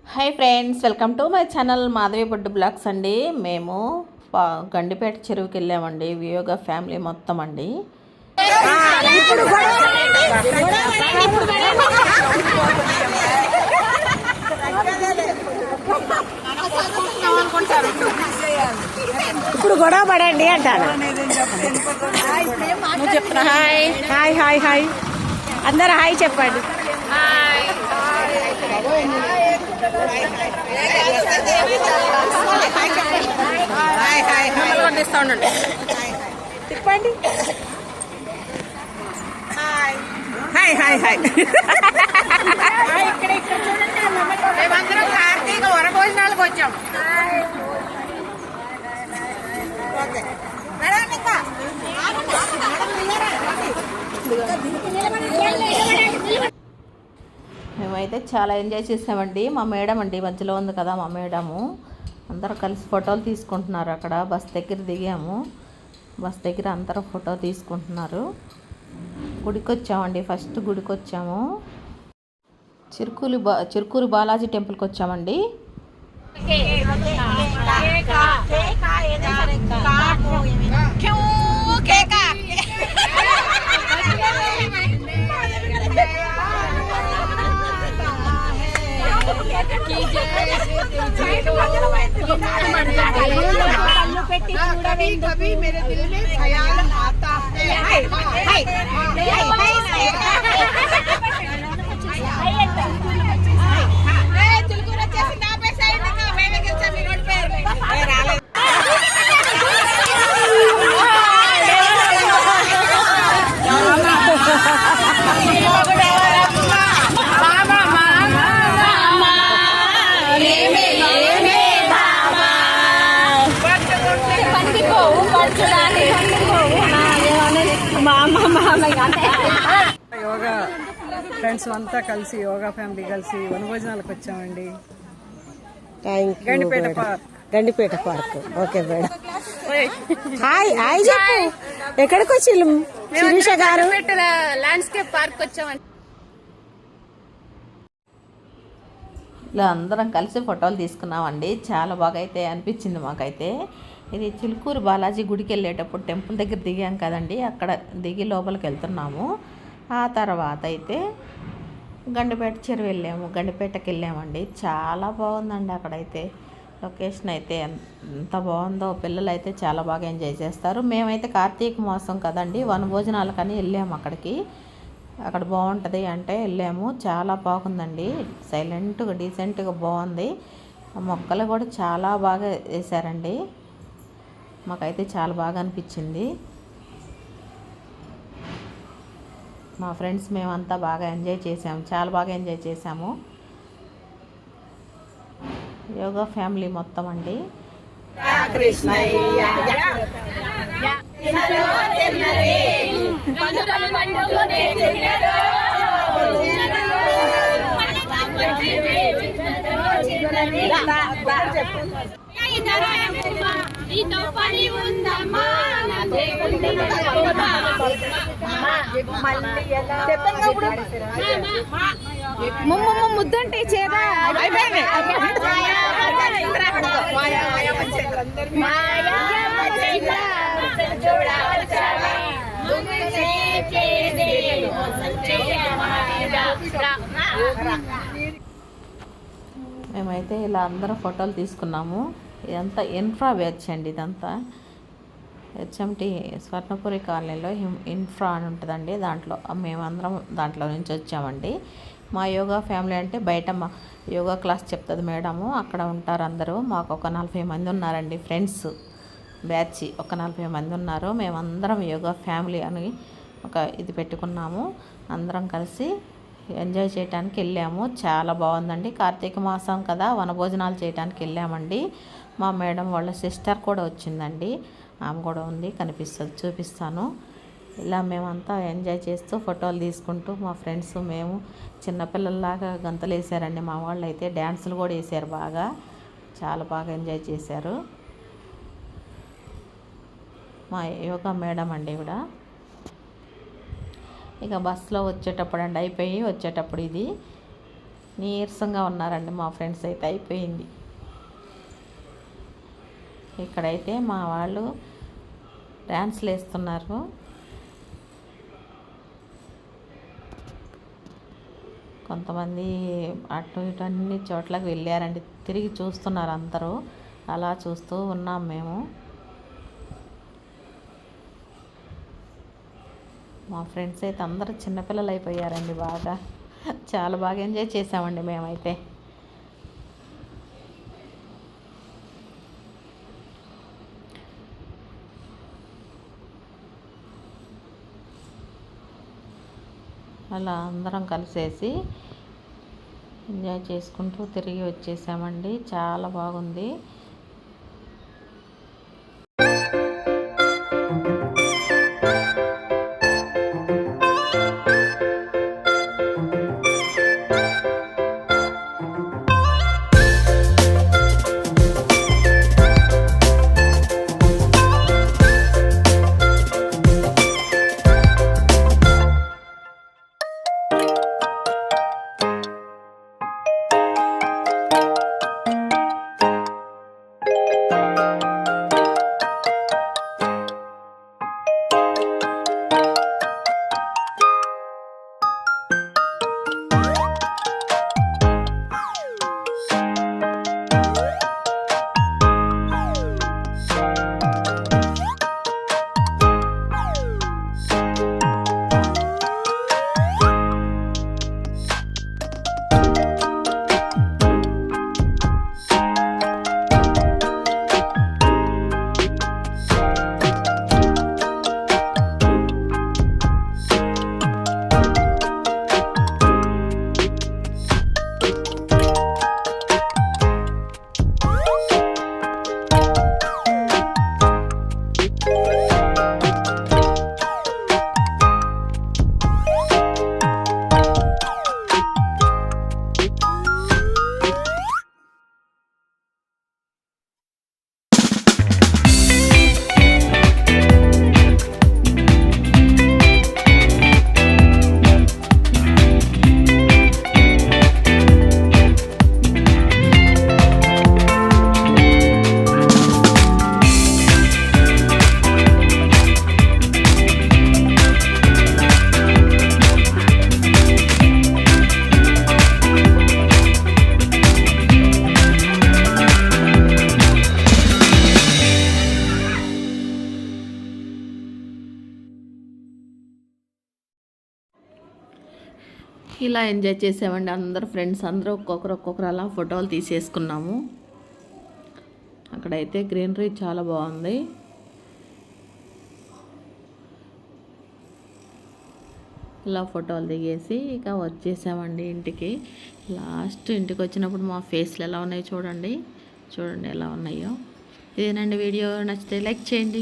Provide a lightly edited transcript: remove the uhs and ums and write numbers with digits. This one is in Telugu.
Hi friends, welcome to my channel Madhavi Boddu blogs అండి. మేము గండిపేట చెరువుకి వెళ్ళామండి. వియోగా ఫ్యామిలీ మొత్తం అండి. ఇప్పుడు గొడవ పడండి అంటాను. హాయ్ హాయ్ హాయ్ హాయ్ అందరు హాయ్ చెప్పండి. చెప్పండి హాయ్ హాయ్ హాయ్. మేమందరం కార్తీక వనభోజనాలకు వచ్చాం. మేమైతే చాలా ఎంజాయ్ చేసామండి. మా మేడం అండి మధ్యలో ఉంది కదా, మా మేడము అందరూ కలిసి ఫోటోలు తీసుకుంటున్నారు. అక్కడ బస్ దగ్గర దిగాము. బస్ దగ్గర అందరూ ఫోటో తీసుకుంటున్నారు. గుడికి వచ్చామండి. ఫస్ట్ గుడికి వచ్చాము. చిరుకూరు బాలాజీ టెంపుల్కి వచ్చామండి. कभी मेरे दिल में ख्याल आता है। యోగా ఫ్రెండ్స్ అంతా కలిసి యోగా ఫ్యామిలీ కలిసి వనభోజనాలకు వచ్చామండి. Gandipet park. Okay madam. Hi hi చెప్పు. ఎక్కడికి వచ్చి శిరీష గారు? ల్యాండ్స్కేప్ పార్క్ వచ్చామండి. ఇలా అందరం కలిసి ఫోటోలు తీసుకున్నామండి. చాలా బాగా అయితే అనిపించింది మాకైతే. ఇది చిలుకూరు బాలాజీ గుడికి వెళ్ళేటప్పుడు టెంపుల్ దగ్గర దిగాం కదండి, అక్కడ దిగి లోపలికి వెళ్తున్నాము. ఆ తర్వాత అయితే గండిపేట చెరువు వెళ్ళాము. గండిపేటకి వెళ్ళామండి. చాలా బాగుందండి అక్కడైతే. లొకేషన్ అయితే ఎంత బాగుందో. పిల్లలు అయితే చాలా బాగా ఎంజాయ్ చేస్తారు. మేమైతే కార్తీక మాసం కదండి, వనభోజనాలకని వెళ్ళాము అక్కడికి. అక్కడ బాగుంటుంది అంటే వెళ్ళాము. చాలా బాగుందండి. సైలెంట్గా డీసెంట్గా బాగుంది. మొక్కలు కూడా చాలా బాగా వేశారండి. మాకైతే చాలా బాగా అనిపించింది. మా ఫ్రెండ్స్ మేమంతా బాగా ఎంజాయ్ చేసాము. చాలా బాగా ఎంజాయ్ చేసాము. యోగా ఫ్యామిలీ మొత్తం అండి. ముద్దంటే చేదా మేమైతే ఇలా అందరం ఫోటోలు తీసుకున్నాము. ఇదంతా ఇన్ఫ్రా బ్యాచ్ అండి. ఇదంతా హెచ్ఎంటి స్వర్ణపురి కాలనీలో ఇన్ఫ్రా అని ఉంటుందండి. దాంట్లో మేమందరం దాంట్లో నుంచి వచ్చామండి. మా యోగా ఫ్యామిలీ అంటే బయట మా యోగా క్లాస్ చెప్తుంది మేడము, అక్కడ ఉంటారు అందరూ. మాకు ఒక 40 మంది ఉన్నారండి ఫ్రెండ్స్ బ్యాచ్. ఒక 40 మంది ఉన్నారు. మేమందరం యోగా ఫ్యామిలీ అని ఒక ఇది పెట్టుకున్నాము. అందరం కలిసి ఎంజాయ్ చేయడానికి వెళ్ళాము. చాలా బాగుందండి. కార్తీక మాసం కదా, వనభోజనాలు చేయడానికి వెళ్ళామండి. మా మేడం వాళ్ళ సిస్టర్ కూడా వచ్చిందండి. ఆమె కూడా ఉంది, కనిపిస్తుంది, చూపిస్తాను. ఇలా మేమంతా ఎంజాయ్ చేస్తూ ఫోటోలు తీసుకుంటూ మా ఫ్రెండ్స్ మేము చిన్నపిల్లల్లాగా గంతలు వేసారండి. మా వాళ్ళు అయితే డ్యాన్సులు కూడా వేసారు. బాగా చాలా బాగా ఎంజాయ్ చేశారు. మా యోగా మేడం అండి కూడా. ఇక బస్సులో వచ్చేటప్పుడు అండి అయిపోయి వచ్చేటప్పుడు ఇది నీరసంగా ఉన్నారండి మా ఫ్రెండ్స్ అయితే. అయిపోయింది. ఇక్కడైతే మా వాళ్ళు డ్యాన్స్లు వేస్తున్నారు. కొంతమంది అటు ఇటు అన్ని చోట్లకి వెళ్ళారండి, తిరిగి చూస్తున్నారు అందరూ. అలా చూస్తూ ఉన్నాం మేము. మా ఫ్రెండ్స్ అయితే అందరూ చిన్నపిల్లలు అయిపోయారండి. బాగా చాలా బాగా ఎంజాయ్ చేసామండి మేమైతే. అలా అందరం కలిసేసి ఎంజాయ్ చేసుకుంటూ తిరిగి వచ్చేసామండి. చాలా బాగుంది. ఇలా ఎంజాయ్ చేసామండి అందరూ ఫ్రెండ్స్ అందరూ ఒక్కొక్కరు అలా ఫోటోలు తీసేసుకున్నాము. అక్కడైతే గ్రీనరీ చాలా బాగుంది. ఇలా ఫోటోలు దిగేసి ఇక వచ్చేసామండి ఇంటికి. లాస్ట్ ఇంటికి వచ్చినప్పుడు మా ఫేస్లు ఎలా ఉన్నాయో చూడండి ఎలా ఉన్నాయో. ఇదేనండి వీడియో. నచ్చితే లైక్ చేయండి.